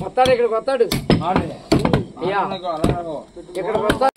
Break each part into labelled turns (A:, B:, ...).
A: వస్తాడు ఇక్కడికి వస్తాడు ఇక్కడికి వస్తాడు.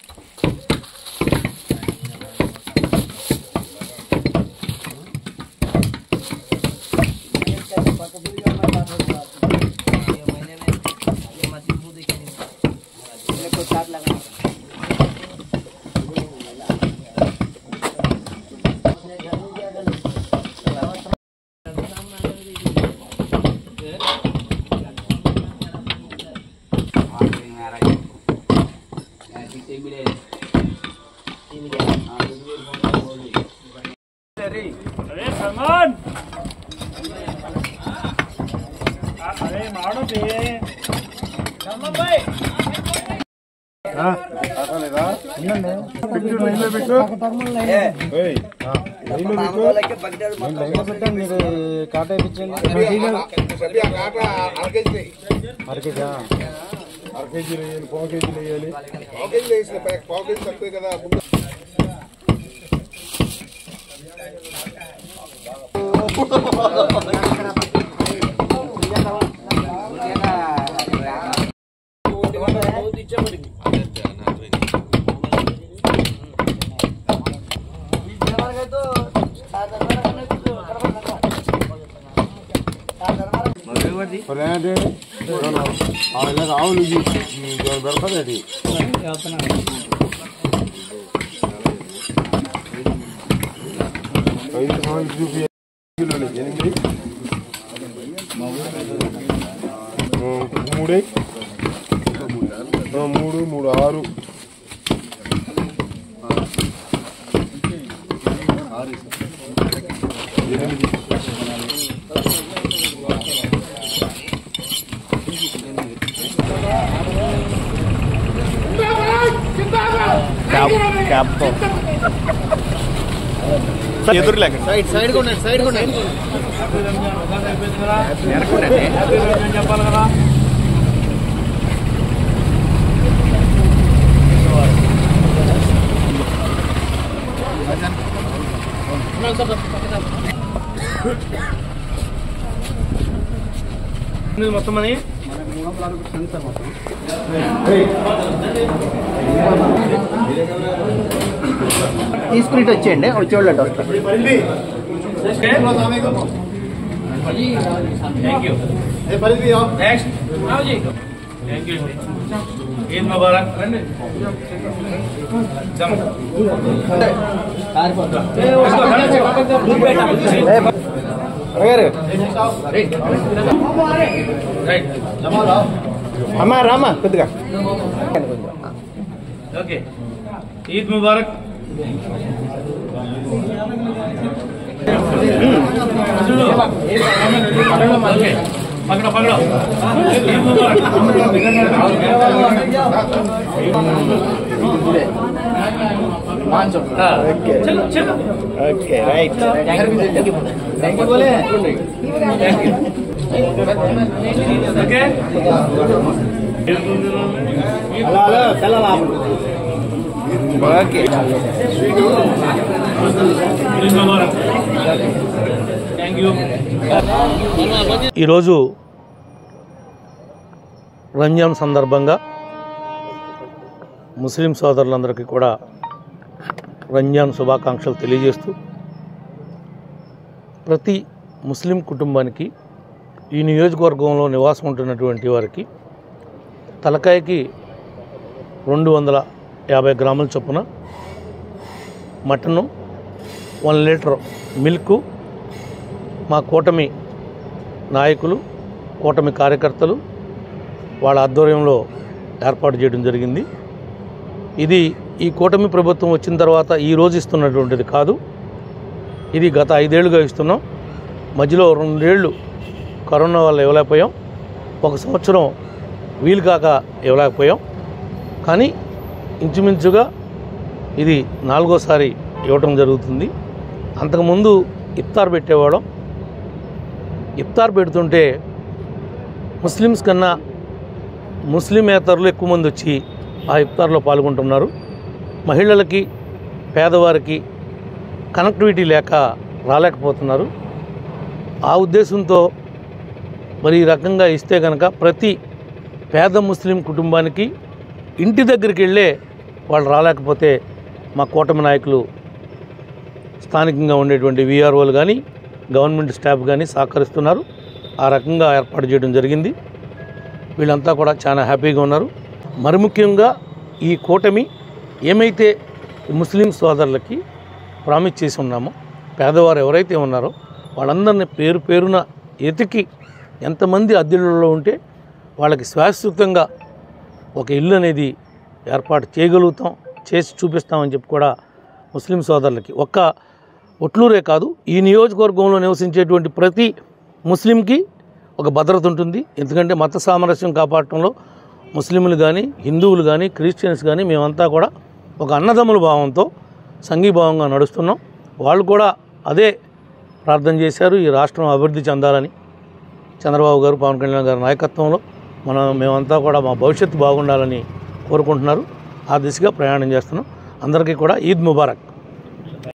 A: సైడ్ చెప్పాలి కదా. మొత్తం అని తీసుకుని వచ్చేయండి, వచ్చేవాళ్ళు వస్తారు. ఈద్ ముబారక్. అమ్మా రామా కొద్దిగా. ఓకే, ఈద్ ముబారక్. పకడో పకడో. ఈద్ ముబారక్. చలో చలో. Okay right. థ్యాంక్ యూ బోలే. ఓకే హలో హలో చల్లలా. ఓకే
B: ఈరోజు రంజాన్ సందర్భంగా ముస్లిం సోదరులందరికీ కూడా రంజాన్ శుభాకాంక్షలు తెలియజేస్తూ, ప్రతి ముస్లిం కుటుంబానికి ఈ నియోజకవర్గంలో నివాసం ఉంటున్నటువంటి వారికి తలకాయకి 250 గ్రాముల చొప్పున మటను, 1 లీటర్ మిల్కు మా కూటమి నాయకులు, కూటమి కార్యకర్తలు వాళ్ళ ఆధ్వర్యంలో ఏర్పాటు చేయడం జరిగింది. ఇది ఈ కూటమి ప్రభుత్వం వచ్చిన తర్వాత ఈరోజు ఇస్తున్నటువంటిది కాదు. ఇది గత 5 ఏళ్ళుగా ఇస్తున్నాం. మధ్యలో 2 ఏళ్ళు కరోనా వల్ల ఇవ్వలేకపోయాం, 1 సంవత్సరం వీలు కాక ఇవ్వలేకపోయాం. కానీ ఇంచుమించుగా ఇది 4వసారి ఇవ్వటం జరుగుతుంది. అంతకుముందు ఇఫ్తార్ పెట్టేవాళ్ళం. ఇఫ్తార్ పెడుతుంటే ముస్లిమ్స్ కన్నా ముస్లిమేతరులు ఎక్కువ మంది వచ్చి ఆ ఇఫ్తార్లో పాల్గొంటున్నారు. మహిళలకి, పేదవారికి కనెక్టివిటీ లేక రాలేకపోతున్నారు. ఆ ఉద్దేశంతో మరి ఈ రకంగా ఇస్తే కనుక ప్రతి పేద ముస్లిం కుటుంబానికి ఇంటి దగ్గరికి వెళ్ళే వాళ్ళు రాలేకపోతే మా కూటమి నాయకులు స్థానికంగా ఉండేటువంటి వీఆర్ఓలు కానీ గవర్నమెంట్ స్టాఫ్ కానీ సహకరిస్తున్నారు. ఆ రకంగా ఏర్పాటు చేయడం జరిగింది. వీళ్ళంతా కూడా చాలా హ్యాపీగా ఉన్నారు. మరి ముఖ్యంగా ఈ కూటమి ఏమైతే ముస్లిం సోదరులకి ప్రామిస్ చేసి ఉన్నామో, పేదవారు ఎవరైతే ఉన్నారో వాళ్ళందరినీ పేరు పేరున ఎతికి ఎంతమంది అద్దెలలో ఉంటే వాళ్ళకి శాశ్వతంగా ఒక ఇల్లు అనేది ఏర్పాటు చేయగలుగుతాం, చేసి చూపిస్తామని చెప్పి కూడా ముస్లిం సోదరులకి ఒక్క ఒట్లూరే కాదు, ఈ నియోజకవర్గంలో నివసించేటువంటి ప్రతి ముస్లింకి ఒక భద్రత ఉంటుంది. ఎందుకంటే మత సామరస్యం కాపాడటంలో ముస్లింలు కానీ, హిందువులు కానీ, క్రిస్టియన్స్ కానీ మేమంతా కూడా ఒక అన్నదమ్ముల భావంతో సంఘీభావంగా నడుస్తున్నాం. వాళ్ళు కూడా అదే ప్రార్థన చేశారు, ఈ రాష్ట్రం అభివృద్ధి చెందాలని. చంద్రబాబు గారు, పవన్ కళ్యాణ్ గారి నాయకత్వంలో మేమంతా కూడా మా భవిష్యత్తు బాగుండాలని కోరుకుంటున్నారు. ఆ దిశగా ప్రయాణం చేస్తున్నాం. అందరికీ కూడా ఈద్ ముబారక్.